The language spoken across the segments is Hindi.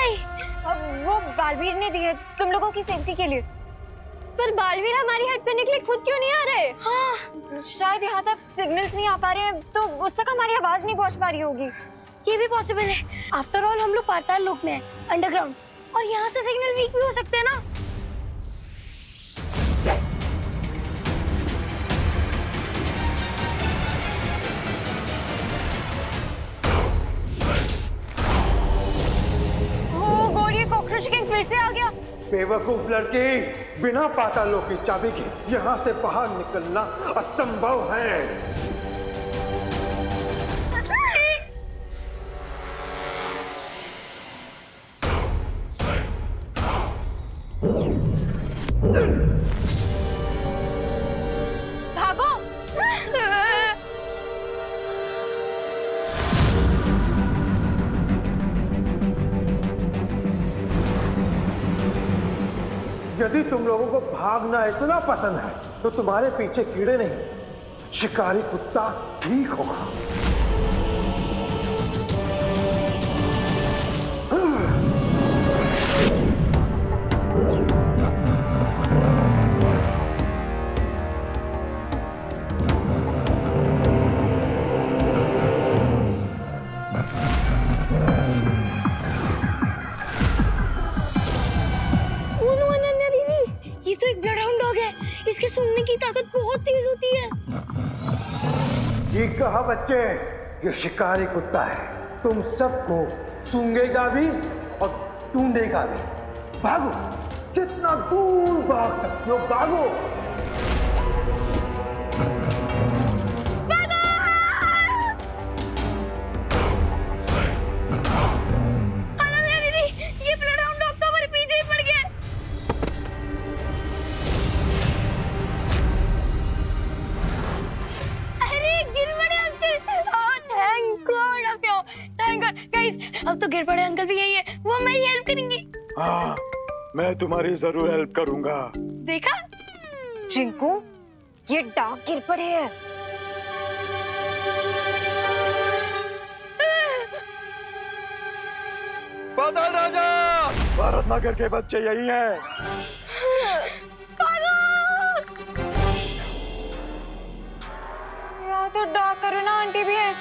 नहीं, वो बालवीर ने दिए तुम लोगों की सेफ्टी के लिए। पर बालवीर हमारी हेल्प करने के लिए खुद क्यों नहीं आ रहे? हाँ, शायद यहाँ तक सिग्नल्स नहीं आ पा रहे हैं, तो उस तक हमारी आवाज नहीं पहुँच पा रही होगी। ये भी पॉसिबल है। आफ्टर ऑल हम लोग पाताल लोक में हैं, अंडरग्राउंड, और यहाँ से सिग्नल वीक भी हो सकते हैं ना। ओ गॉड, ये कॉकरोच किंग फिर से आ गया। बेवकूफ लड़की, बिना पातालों की चाबी के यहाँ से बाहर निकलना असंभव है। भागो। यदि तुम लोगों को भागना इतना पसंद है तो तुम्हारे पीछे कीड़े नहीं, शिकारी कुत्ता ठीक होगा। ये तो एक ब्लड हाउंड डॉग है, इसके सूंघने की ताकत बहुत तेज होती है। ठीक कहा बच्चे, ये शिकारी कुत्ता है, तुम सबको सूंघेगा भी और ढूंढेगा भी। भागो, जितना दूर भाग सकते हो भागो। ये ब्लड हाउंड डॉग तो हमारे पीछे ही पड़ गया। अरे गिर पड़े uncle. Oh thank God, thank God guys, अब तो गिर पड़े अंकल भी यही है, वो हमारी हेल्प करेंगे। हाँ, मैं तुम्हारी जरूर हेल्प करूंगा। देखा रिंकू, ये डाक गिर पड़े हैं। पाताल राजा, भारत नगर के बच्चे यही हैं। यहाँ तो डाक करुणा आंटी भी है।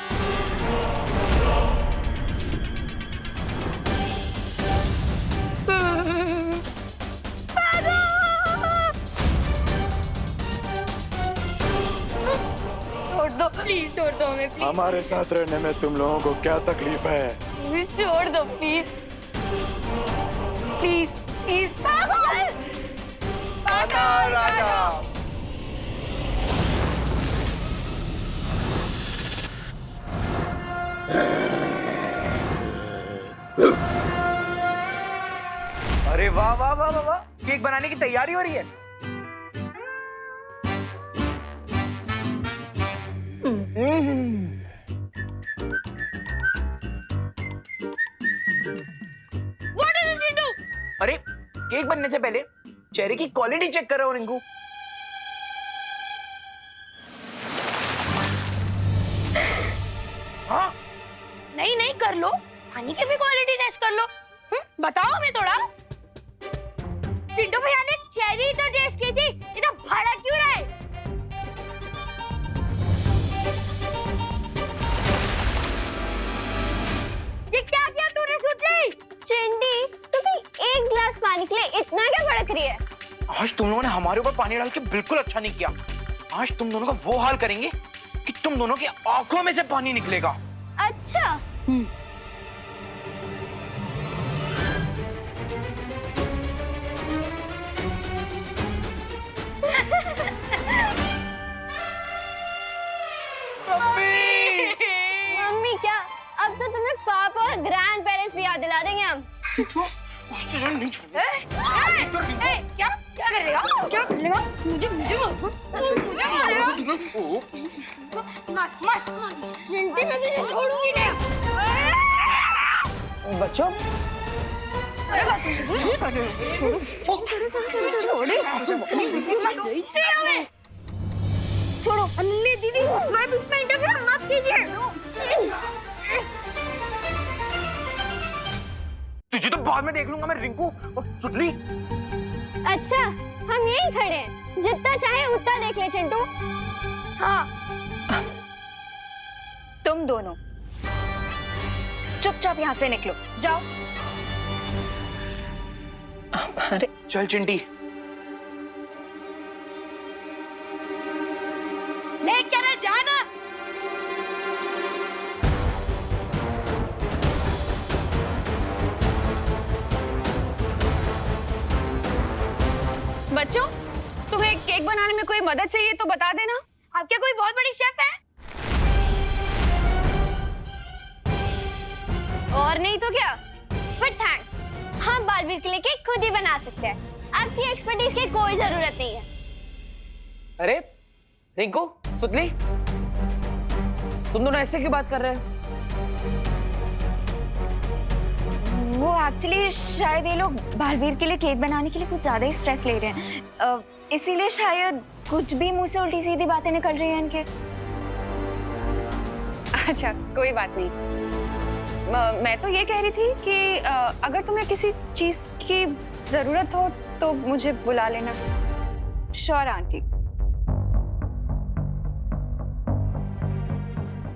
छोड़ दो प्लीज, छोड़ दो हमें प्लीज। हमारे साथ रहने में तुम लोगों को क्या तकलीफ है? प्लीज छोड़ दो प्लीज, प्लीज प्लीज। पाताल राजा। अरे वाह वाह वाह वाह वाह, केक बनाने की तैयारी हो रही है। What is it you do? अरे केक बनने से पहले चेरी की क्वालिटी चेक कर रहा हूँ रिंकू। हाँ नहीं नहीं, कर लो, पानी की भी क्वालिटी टेस्ट कर लो। बताओ हमें थोड़ा। चिंटू भैया ने चेरी तो टेस्ट की थी, इतना भाड़ा क्यों रहा है? ये क्या किया तूने सुचली? चिंटी, तुम्हें एक गिलास पानी के लिए इतना क्या भड़क रही है? आज तुम लोगों ने हमारे ऊपर पानी डाल के बिल्कुल अच्छा नहीं किया। आज तुम दोनों का वो हाल करेंगे कि तुम दोनों की आंखों में से पानी निकलेगा। अच्छा, मम्मी क्या? अब तो तुम्हें पापा और ग्रैंड पेरेंट्स भी याद दिला देंगे हम। क्या क्या करेगा? क्या करेगा? मुझे मुझे मारो, मुझे मारेगा। मत चिंटी, मैं तुझे छोड़ूंगी नहीं। बच्चों छोड़ो अन्नी दीदी, मैं भी इसमें इंटरफेयर मत कीजिए। तुझे तो बाद में देख लूंगा मैं, रिंकू। और सुतली, अच्छा हम यहीं खड़े हैं, जितना चाहे उतना देख ले चिंटू। हाँ, तुम दोनों चुपचाप यहाँ से निकलो, जाओ। अरे चल चिंटी। लेके ना जाना। बच्चों, तुम्हें केक बनाने में कोई मदद चाहिए तो बता देना। आप क्या कोई बहुत बड़ी शेफ है? और नहीं तो क्या, बट थैंक्स, हम बालवीर के लिए केक खुद ही बना सकते हैं। आपकी एक्सपर्टीज की कोई जरूरत नहीं है। अरे रिंकू, सुतली, तुम दोनों ऐसे क्यों बात कर रहे हो? वो एक्चुअली शायद ये लोग बालवीर के लिए केक बनाने के लिए कुछ ज्यादा ही स्ट्रेस ले रहे हैं, इसीलिए शायद कुछ भी मुंह से उल्टी सीधी बातें निकल रही हैं इनके। अच्छा, कोई बात नहीं। मैं तो ये कह रही थी कि अगर तुम्हें किसी चीज की जरूरत हो तो मुझे बुला लेना। Sure aunty.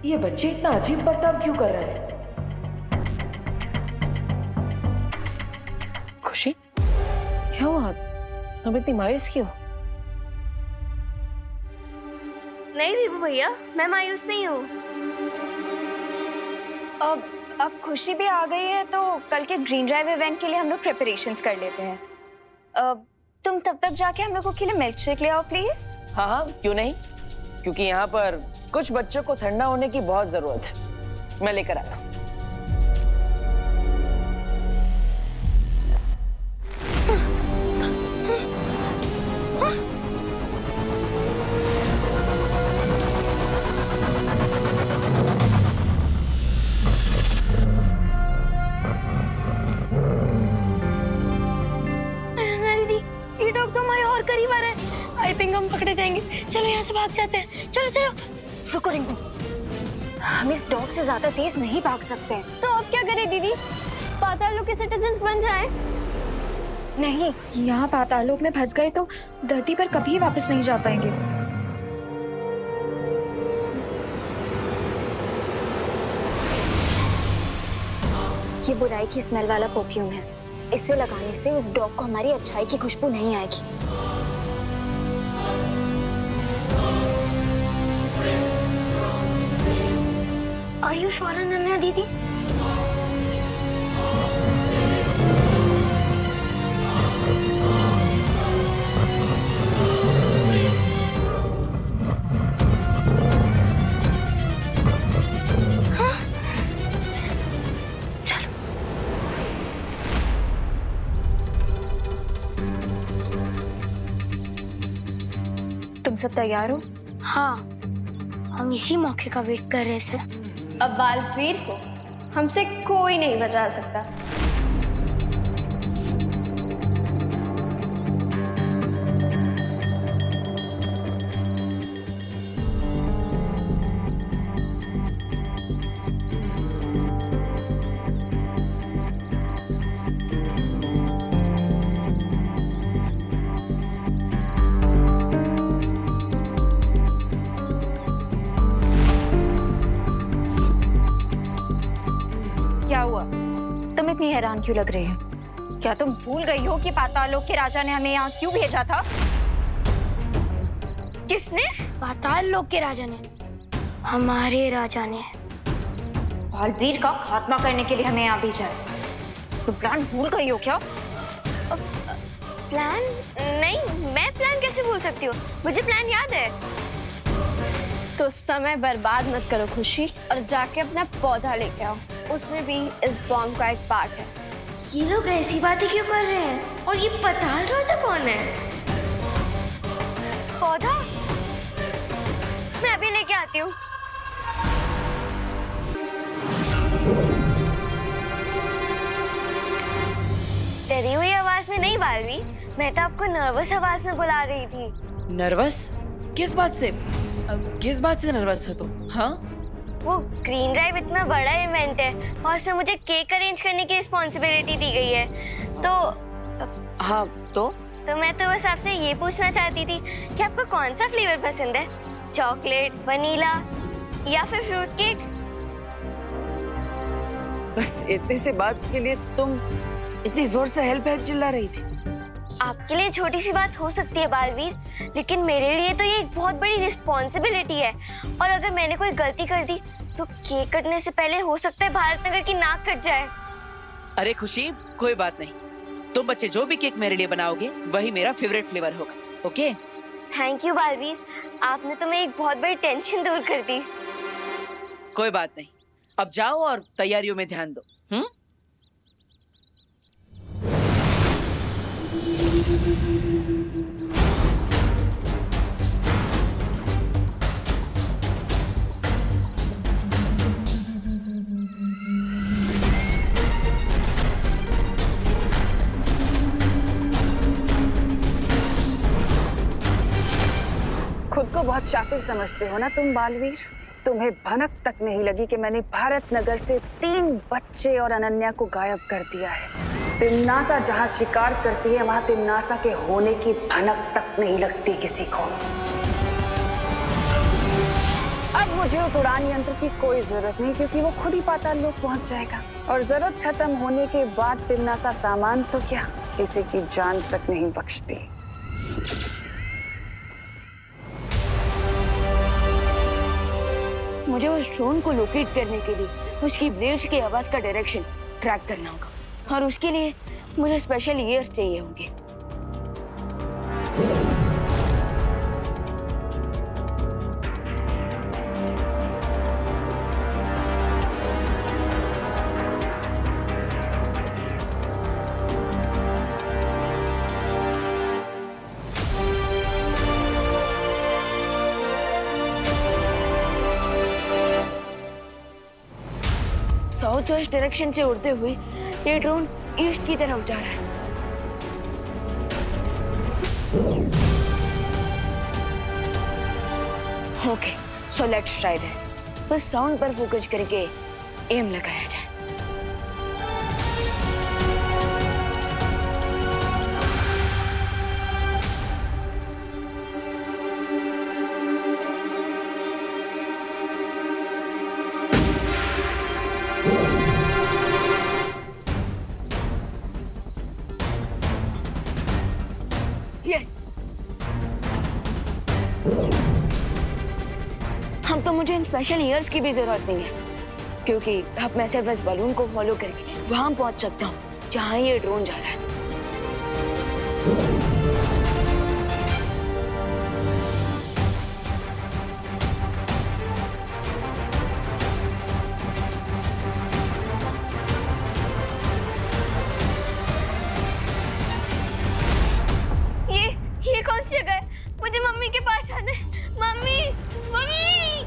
ये बच्चे इतना अजीब बर्ताव क्यों कर रहे हैं? खुशी, क्या हुआ? तुम इतनी मायूस क्यों? नहीं रिंकू भैया, मैं मायूस नहीं हूँ। अब खुशी भी आ गई है तो कल के ग्रीन ड्राइव इवेंट के लिए हम लोग प्रिपरेशंस कर लेते हैं। तुम तब तक जाके हम लोगों के लिए मिल्क शेक ले आओ प्लीज। हाँ हाँ, क्यों नहीं, क्योंकि यहाँ पर कुछ बच्चों को ठंडा होने की बहुत जरूरत है। मैं लेकर आया। आई थिंक हम पकड़े जाएंगे। चलो यहाँ से भाग जाते हैं। चलो चलो। रुको रिंकू, हम इस डॉग से ज्यादा तेज नहीं भाग सकते। तो अब क्या करें दीदी, पाताल लोक के सिटीजन्स बन जाएं? नहीं, यहाँ पाताल लोक में फंस गए तो धरती पर कभी वापस नहीं जा पाएंगे। ये बुराई की स्मेल वाला परफ्यूम है, इसे लगाने से उस डॉग को हमारी अच्छाई की खुशबू नहीं आएगी। Are you sure, अनन्या दीदी? हाँ? चलो। तुम सब तैयार हो? हाँ, हम इसी मौके का वेट कर रहे थे। अब बालवीर को हमसे कोई नहीं बचा सकता। क्या हुआ? तुम इतनी हैरान क्यों लग रही है? क्या तुम भूल गई हो कि पाताल लोक के राजा ने हमें यहाँ क्यों भेजा था? किसने? पाताल लोक के राजा ने, हमारे राजा ने। बालवीर का खात्मा करने के लिए हमें यहाँ भेजा है। तुम प्लान भूल गई हो क्या? प्लान? नहीं, मैं प्लान कैसे भूल सकती हूँ? मुझे प्लान याद है। तो समय बर्बाद मत करो खुशी, और जाके अपना पौधा लेके आओ, उसमें भी इस बॉम्ब का एक पार्ट है। ये लोग ऐसी बातें क्यों कर रहे हैं? और ये पाताल राजा कौन है? पौधा? मैं अभी लेके आती हूँ। डरी हुई आवाज में नहीं बालवी, मैं तो आपको नर्वस आवाज में बुला रही थी। नर्वस? किस बात से? किस बात से नर्वस हो तुम? हाँ? वो ग्रीन ड्राइव इतना बड़ा इवेंट है और उसमें मुझे केक अरेंज करने की रिस्पॉन्सिबिलिटी दी गई है। हाँ तो मैं तो बस आपसे ये पूछना चाहती थी कि आपको कौन सा फ्लेवर पसंद है, चॉकलेट, वनीला या फिर फ्रूट केक? बस इतने से बात के लिए तुम इतनी जोर से हेल्प चिल्ला रही थी। आपके लिए छोटी सी बात हो सकती है बालवीर, लेकिन मेरे लिए तो ये एक बहुत बड़ी रिस्पॉन्सिबिलिटी है। और अगर मैंने कोई गलती कर दी तो केक कटने से पहले हो सकता है भारत नगर की नाक कट जाए। अरे खुशी, कोई बात नहीं। तुम बच्चे जो भी केक मेरे लिए बनाओगे वही मेरा फेवरेट फ्लेवर होगा। ओके? थैंक यू बालवीर, आपने तो मेरी एक बहुत बड़ी टेंशन दूर कर दी। कोई बात नहीं, अब जाओ और तैयारियों में ध्यान दो। खुद को बहुत शातिर समझते हो ना तुम बालवीर। तुम्हें भनक तक नहीं लगी कि मैंने भारत नगर से 3 बच्चे और अनन्या को गायब कर दिया है। तिमनासा जहाँ शिकार करती है वहाँ तिमनासा के होने की भनक तक नहीं लगती किसी को। अब मुझे उस उड़ान यंत्र की कोई जरूरत नहीं, क्योंकि वो खुद ही पाताल लोक पहुँच जाएगा। और जरूरत खत्म होने के बाद तिमनासा सामान तो क्या, किसी की जान तक नहीं बख्शती। मुझे उस ड्रोन को लोकेट करने के लिए उसकी ब्लेड्स की आवाज का डायरेक्शन ट्रैक करना होगा, और उसके लिए मुझे स्पेशल ईयर्स चाहिए होंगे। साउथ वेस्ट डायरेक्शन से उड़ते हुए ये ड्रोन ईस्ट की तरफ जा रहा है। Okay, so let's try this. बस साउंड पर फोकस करके एम लगाया जाए। यस, हम तो मुझे इन स्पेशल ईयर्स की भी जरूरत नहीं है, क्योंकि अब मैं सिर्फ इस बलून को फॉलो करके वहां पहुंच सकता हूँ जहां ये ड्रोन जा रहा है। ये कौन सी जगह है? मुझे मम्मी के पास जाना है। Mummy, mummy!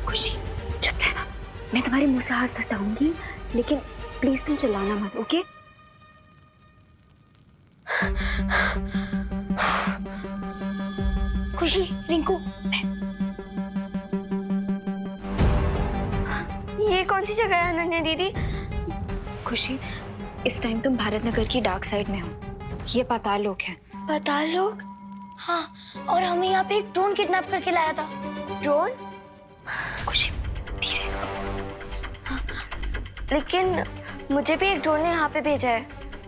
खुशी, चुप रहना। मैं तुम्हारे मुंह से हाथ हटाऊंगी, लेकिन प्लीज तुम चिल्लाना मत, ओके? खुशी, रिंकू, ये कौन सी जगह है अनन्या दीदी? खुशी, इस टाइम तुम भारत नगर की डार्क साइड में हो। ये पाताल लोक है। पाताल लोक? हाँ, और हमें यहाँ पे एक ड्रोन किडनैप करके लाया था। ड्रोन? खुशी, धीरे। हाँ, लेकिन मुझे भी एक ड्रोन ने यहाँ पे भेजा है।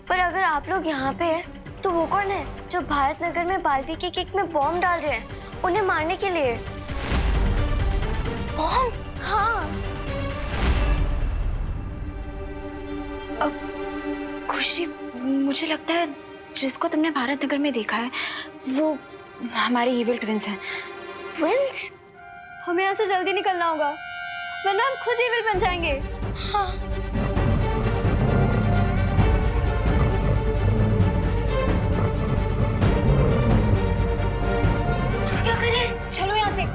पर अगर आप लोग यहाँ पे हैं, तो वो कौन है जो भारत नगर में बालवीर के केक में बॉम्ब डाल रहे हैं उन्हें मारने के लिए? बॉम्ब? हाँ। खुशी, मुझे लगता है जिसको तुमने भारत नगर में देखा है वो हमारे इविल ट्विंस हैं। ट्विंस? हमें यहाँ से जल्दी निकलना होगा, वरना हम खुद इविल बन जाएंगे। हाँ। क्या करें? चलो यहाँ से।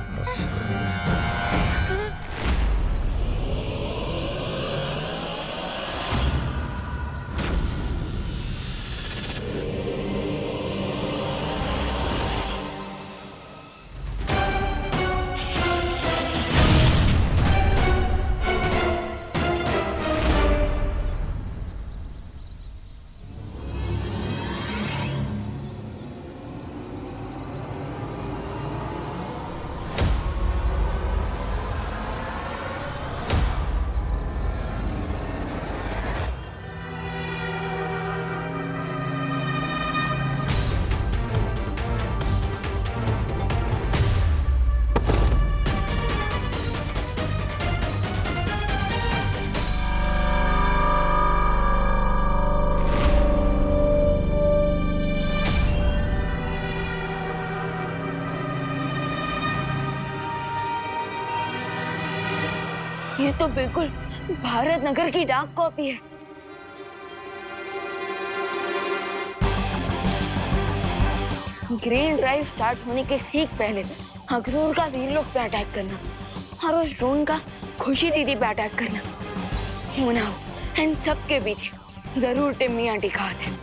ये तो बिल्कुल भारत नगर की डाक कॉपी है। ग्रीन ड्राइव स्टार्ट होने के ठीक पहले अखनूर का वीरलोक पे अटैक करना और उस ड्रोन का खुशी दीदी पे अटैक करना, होना हो एंड सबके बीच जरूर टिम्मी आंटी का हाथ है।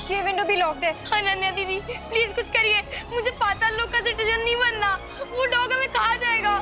ये विंडो भी लॉक्ड है। अनन्या दीदी प्लीज कुछ करिए, मुझे पाताल लोक का सिटीजन नहीं बनना। वो डॉग हमें कहाँ जाएगा?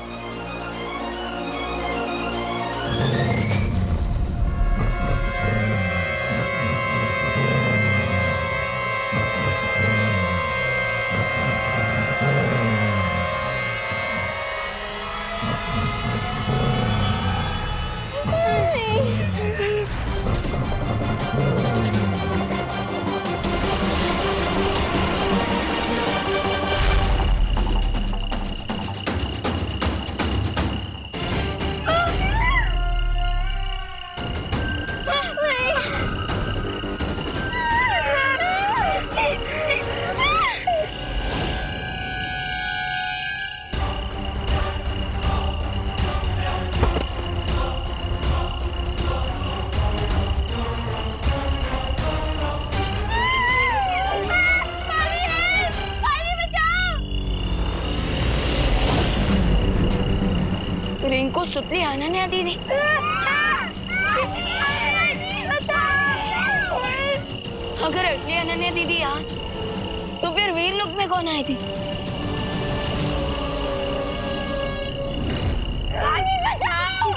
रिंकू, सुतली, अनन्या दीदी। अगर असली अनन्या दीदी यहाँ तो फिर वीरलोक में कौन आई थी? बचाओ!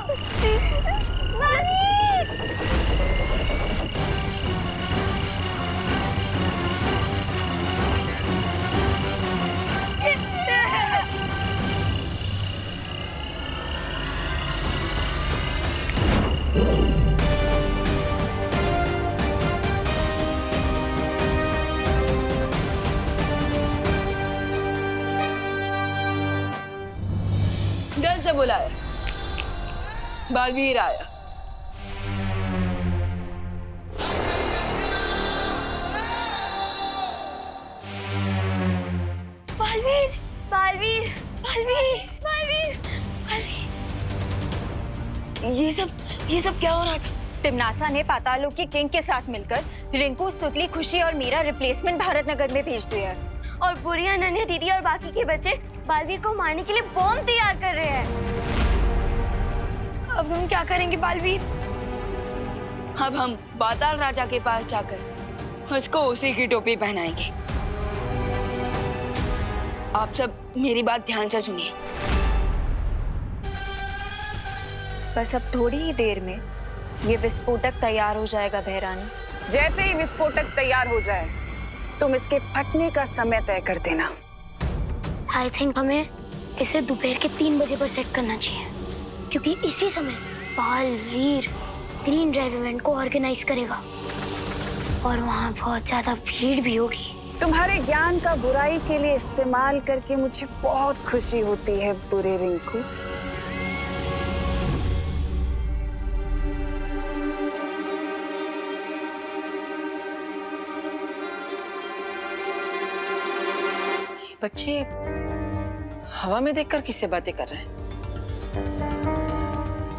डर से बुलाया, बालवीर आया। बालवीर, बालवीर, बालवीर, बालवीर, बालवीर। ये सब क्या हो रहा था? तिमनासा ने पाताल लोक की किंग के साथ मिलकर रिंकू, सुतली, खुशी और मीरा रिप्लेसमेंट भारत नगर में भेज दिया है। और पूरी अनन्या दीदी और बाकी के बच्चे बालवीर को मारने के लिए बॉम्ब तैयार कर रहे हैं। अब हम क्या करेंगे बालवीर? अब हम पाताल राजा के पास जाकर उसको उसी की टोपी पहनाएंगे। आप सब मेरी बात ध्यान से सुनिए। बस अब थोड़ी ही देर में ये विस्फोटक तैयार हो जाएगा बहरानी। जैसे ही विस्फोटक तैयार हो जाए तुम इसके फटने का समय तय कर देना। आई थिंक हमें इसे दोपहर के 3 बजे पर सेट करना चाहिए, क्योंकि इसी समय बालवीर ग्रीन ड्राइव इवेंट को ऑर्गेनाइज करेगा और वहाँ बहुत ज्यादा भीड़ भी होगी। तुम्हारे ज्ञान का बुराई के लिए इस्तेमाल करके मुझे बहुत खुशी होती है बुरे रिंकू। बच्चे हवा में देखकर किससे बातें कर रहे हैं?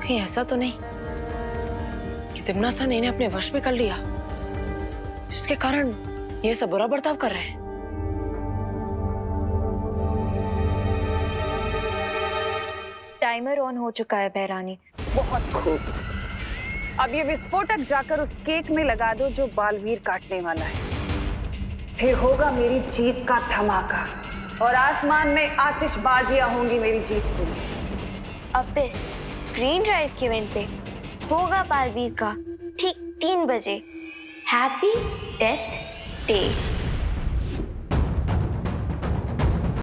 कहीं ऐसा तो नहीं कि तिमनासा ने इन्हें अपने वश में कर लिया, जिसके कारण ये सब बुरा बर्ताव कर रहे हैं? टाइमर ऑन हो चुका है बहरानी। बहुत खूब। अब ये विस्फोटक जाकर उस केक में लगा दो जो बालवीर काटने वाला है। फिर होगा मेरी जीत का धमाका और आसमान में आतिशबाजियां होंगी मेरी जीत की। अब इस ग्रीन ड्राइव के इवेंट पे होगा बालवीर का ठीक 3 बजे हैप्पी डेथ डे।